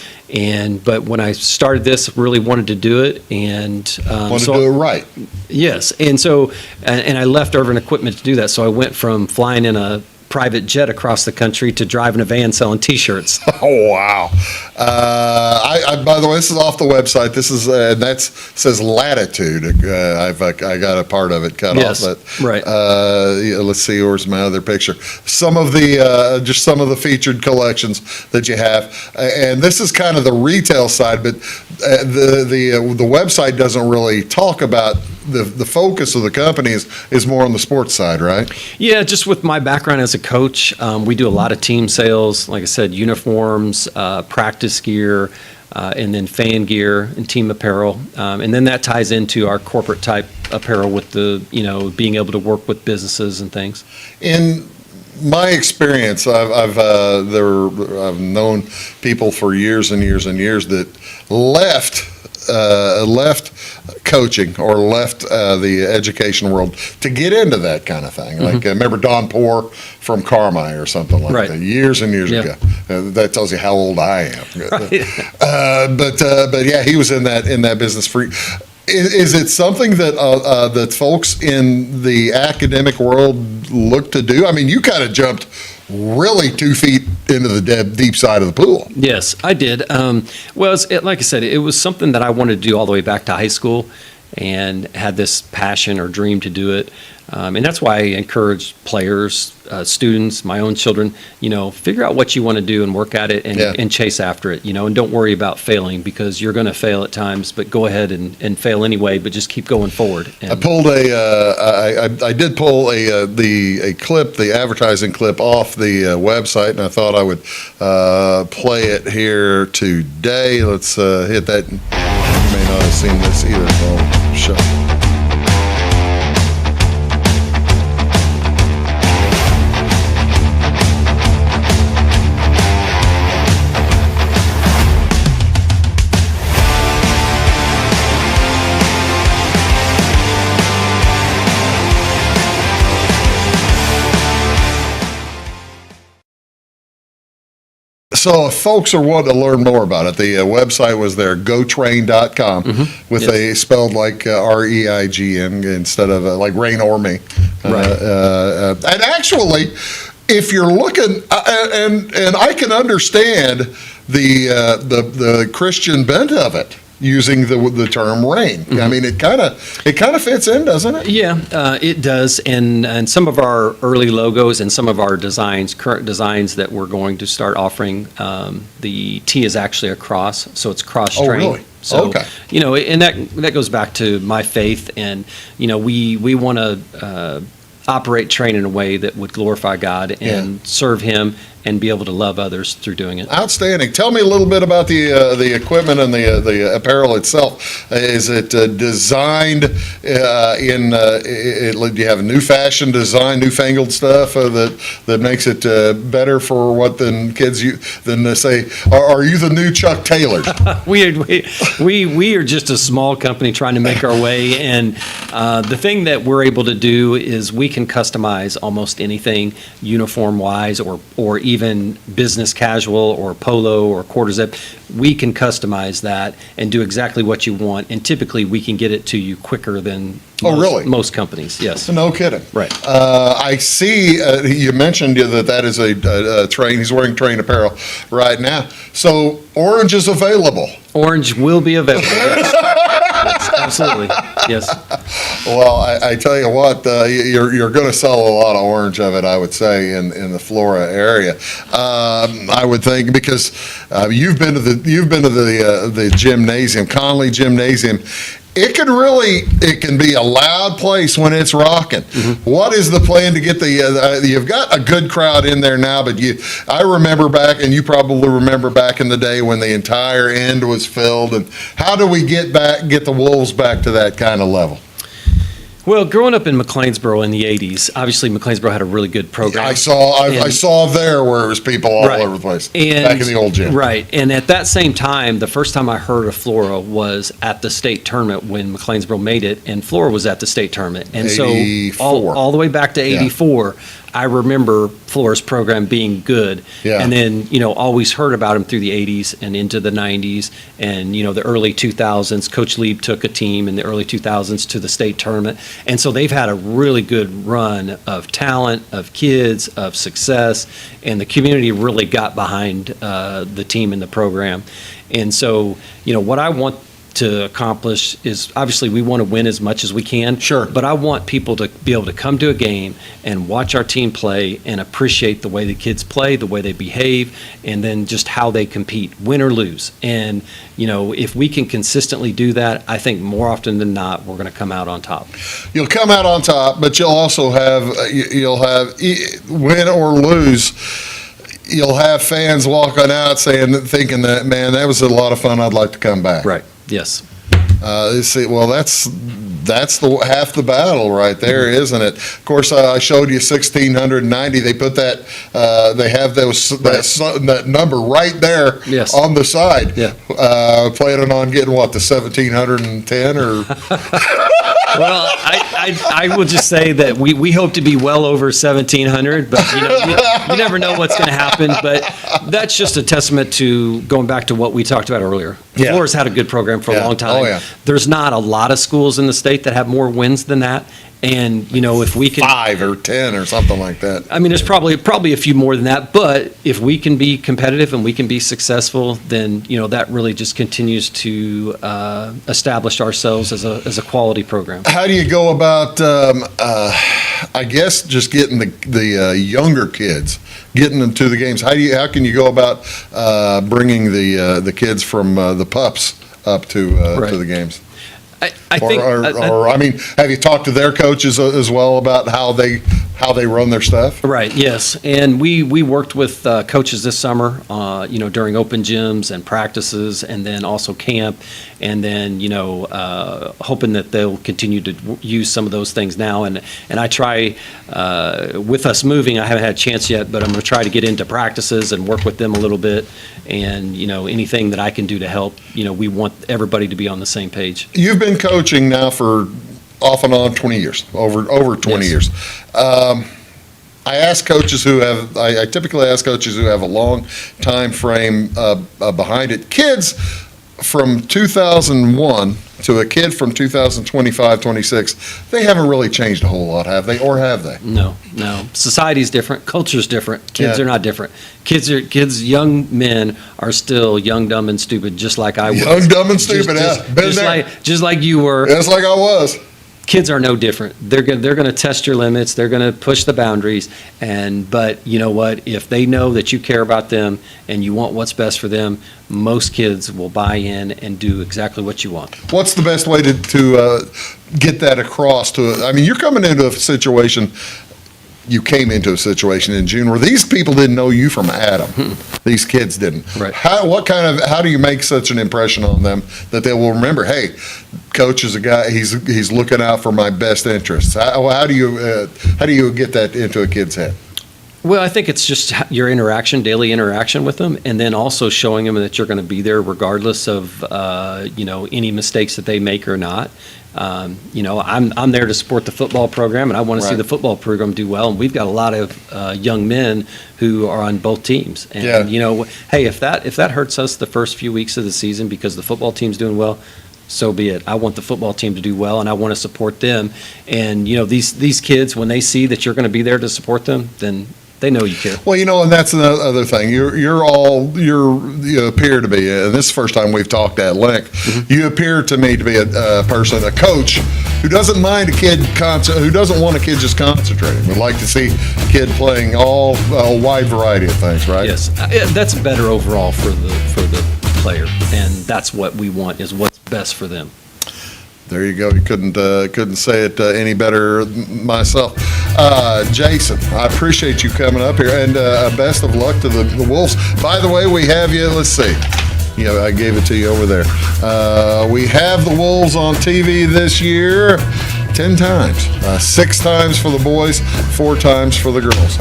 But when I started this, really wanted to do it, and wanted to do it right. Yes, and so I left Irvin Equipment to do that. So I went from flying in a private jet across the country to driving a van selling T-shirts. Oh wow! I by the way, this is off the website. This is that says Latitude. I got a part of it cut off. But, right. Let's see. Where's my other picture? Some of the featured collections that you have, and this is kind of the retail side, but the website doesn't really talk about. The focus of the company is more on the sports side, right? Yeah, just with my background as a coach, we do a lot of team sales. Like I said, uniforms, practice gear, and then fan gear and team apparel, and then that ties into our corporate type apparel with the being able to work with businesses and things. In my experience, I've known people for years and years and years that left coaching or left the education world to get into that kind of thing. Like remember Don Poor from Carmi or something like that years and years ago. That tells you how old I am. Right. But yeah, he was in that business for. Is it something that folks in the academic world look to do? I mean, you kind of jumped really 2 feet into the deep side of the pool. Yes, I did. Like I said, it was something that I wanted to do all the way back to high school, and had this passion or dream to do it. And that's why I encourage players, students, my own children, figure out what you want to do and work at it and chase after it, and don't worry about failing, because you're going to fail at times, but go ahead and fail anyway, but just keep going forward. And I did pull a clip, the advertising clip off the website, and I thought I would play it here today. Let's hit that. You may not have seen this either, so I'll show. So if folks are wanting to learn more about it, the website was there, gotrain.com, with a spelled like REIGN instead of like rain or me. Right. And actually, if you're looking, and I can understand the Christian bent of it, using the term rain. I mean, it kind of fits in, doesn't it? Yeah, it does. And some of our early logos and some of our current designs that we're going to start offering, the T is actually a cross, so it's cross-train. Oh, really? So, okay. And that goes back to my faith, and we want to operate train in a way that would glorify God and serve Him, and be able to love others through doing it. Outstanding. Tell me a little bit about the equipment and the apparel itself. Is it designed do you have a new fashion design, newfangled stuff that makes it better for than kids than say? Are you the new Chuck Taylor? we are just a small company trying to make our way, and the thing that we're able to do is we can customize almost anything uniform wise, or even business casual or polo or quarter zip. We can customize that and do exactly what you want, and typically we can get it to you quicker than most companies. Yes. No kidding. Right. I see you mentioned that is a train. He's wearing train apparel right now. So orange is available. Orange will be available. Yes. Yes, absolutely. Yes. Well, I tell you what, you're going to sell a lot of orange of it, I would say, in the Flora area. I would think, because you've been to the gymnasium, Conley Gymnasium. It can be a loud place when it's rocking. What is the plan to get you've got a good crowd in there now, but I remember back, and you probably remember back in the day when the entire end was filled, and how do we get the Wolves back to that kind of level? Well, growing up in McLeansboro in the 80s, obviously McLeansboro had a really good program. I saw there where it was people all over the place back in the old gym. Right. And at that same time, the first time I heard of Flora was at the state tournament when McLeansboro made it, and Flora was at the state tournament. And 84. so all the way back to 84, I remember Flora's program being good. Yeah. And then, always heard about him through the 80s and into the 90s and, the early 2000s. Coach Lieb took a team in the early 2000s to the state tournament. And so they've had a really good run of talent, of kids, of success, and the community really got behind the team and the program. And so, what I want to accomplish is obviously we want to win as much as we can. Sure. But I want people to be able to come to a game and watch our team play and appreciate the way the kids play, the way they behave, and then just how they compete, win or lose. And, if we can consistently do that, I think more often than not, we're going to come out on top. You'll come out on top, but you'll also have, win or lose, you'll have fans walking out thinking that, man, that was a lot of fun. I'd like to come back. Right. Yes. Well, that's the half the battle right there, isn't it? Of course, I showed you 1690. They put that. They have that number right there on the side. Yeah. Planning on getting what, the 1710 or? Well, I will just say that we hope to be well over 1,700, but you never know what's going to happen. But that's just a testament to going back to what we talked about earlier. Yeah. Flora's had a good program for a long time. Oh, yeah. There's not a lot of schools in the state that have more wins than that. And, if we can 5 or 10 or something like that. I mean, there's probably a few more than that, but if we can be competitive and we can be successful, then, that really just continues to establish ourselves as a quality program. How do you go about, I guess, just getting the younger kids, getting them to the games? How can you go about bringing the kids from the pups up to the games? I think, I mean, have you talked to their coaches as well about how they run their stuff? Right. Yes, and we worked with coaches this summer, during open gyms and practices, and then also camp, and then hoping that they'll continue to use some of those things now. And I try with us moving. I haven't had a chance yet, but I'm going to try to get into practices and work with them a little bit. And anything that I can do to help. We want everybody to be on the same page. You've been coaching now for off and on 20 years, over 20 years. I typically ask coaches who have a long time frame behind it. Kids from 2001 to a kid from 2025, 26, they haven't really changed a whole lot, have they? Or have they? No. Society's different. Culture's different. Kids are not different. Young men are still young, dumb, and stupid, just like I was. Young, dumb, and stupid, just like you were. Just like I was. Kids are no different. They're going to test your limits. They're going to push the boundaries. But you know what? If they know that you care about them and you want what's best for them, most kids will buy in and do exactly what you want. What's the best way to get that across you're coming into a situation. You came into a situation in June where these people didn't know you from Adam. These kids didn't. Right. How do you make such an impression on them that they will remember, hey, coach is a guy, he's looking out for my best interests? How do you get that into a kid's head? Well, I think it's just your daily interaction with them, and then also showing them that you're going to be there regardless of, any mistakes that they make or not. I'm there to support the football program, and I want to see the football program do well. And we've got a lot of young men who are on both teams. And, hey, if that hurts us the first few weeks of the season because the football team's doing well, so be it. I want the football team to do well, and I want to support them. And, these kids, when they see that you're going to be there to support them, then they know you care. Well, and that's another thing. You appear to be, and this is the first time we've talked at length. Mm-hmm. You appear to me to be a coach who doesn't mind a kid who doesn't want a kid just concentrating. Would like to see a kid playing a wide variety of things, right? Yes, that's better overall for the player, and that's what we want is what's best for them. There you go. You couldn't say it any better myself. Jason, I appreciate you coming up here, and best of luck to the Wolves. By the way, we have you. Let's see. I gave it to you over there. We have the Wolves on TV this year. 10 times. 6 times for the boys, 4 times for the girls.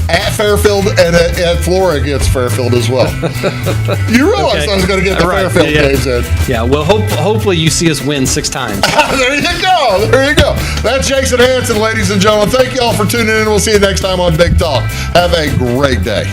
At Fairfield and at Flora against Fairfield as well. You realize I was going to get the Fairfield games in. Yeah, well, hopefully you see us win 6 times. There you go. There you go. That's Jason Hanson, ladies and gentlemen. Thank you all for tuning in. We'll see you next time on Big Talk. Have a great day.